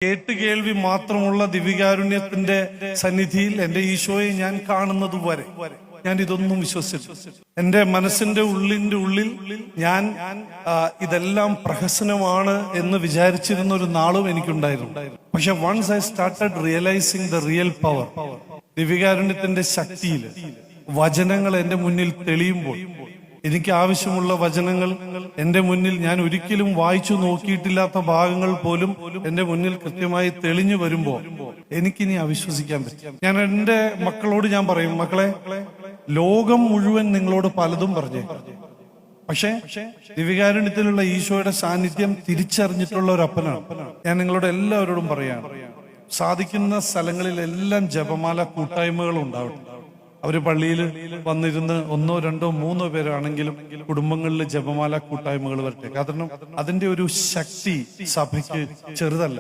കേട്ടുകേൾവി മാത്രമുള്ള ദിവികാരുണ്യത്തിന്റെ സന്നിധിയിൽ എന്റെ ഈശോയെ ഞാൻ കാണുന്നത് വരെ ഞാൻ ഇതൊന്നും വിശ്വസിച്ചു. എന്റെ മനസ്സിന്റെ ഉള്ളിൽ ഞാൻ ഇതെല്ലാം പ്രഹസനമാണ് എന്ന് വിചാരിച്ചിരുന്ന ഒരു നാളും എനിക്കുണ്ടായിരുന്നു. പക്ഷെ once I started realising the real power, ദിവികാരുണ്യത്തിന്റെ ശക്തിയിൽ വചനങ്ങൾ എന്റെ മുന്നിൽ തെളിയുമ്പോൾ, എനിക്ക് ആവശ്യമുള്ള വചനങ്ങൾ എന്റെ മുന്നിൽ ഞാൻ ഒരിക്കലും വായിച്ചു നോക്കിയിട്ടില്ലാത്ത ഭാഗങ്ങൾ പോലും എന്റെ മുന്നിൽ കൃത്യമായി തെളിഞ്ഞു വരുമ്പോൾ എനിക്കിനി അവിശ്വസിക്കാൻ പറ്റും. ഞാൻ എന്റെ മക്കളോട് ഞാൻ പറയും, മക്കളെ, ലോകം മുഴുവൻ നിങ്ങളോട് പലതും പറഞ്ഞേ, പക്ഷേ ദിവികാരുണ്യത്തിലുള്ള ഈശോയുടെ സാന്നിധ്യം തിരിച്ചറിഞ്ഞിട്ടുള്ള ഒരു അപ്പനാണ്. ഞാൻ നിങ്ങളോട് എല്ലാവരോടും പറയാണ്, സാധിക്കുന്ന സ്ഥലങ്ങളിലെല്ലാം ജപമാല കൂട്ടായ്മകൾ ഉണ്ടാവട്ടെ. അവര് പള്ളിയിൽ വന്നിരുന്ന് 1, 2, 3 പേരാണെങ്കിലും കുടുംബങ്ങളിൽ ജപമാല കൂട്ടായ്മകൾ വരട്ടെ. കാരണം അതിന്റെ ഒരു ശക്തി സഭയ്ക്ക് ചെറുതല്ല.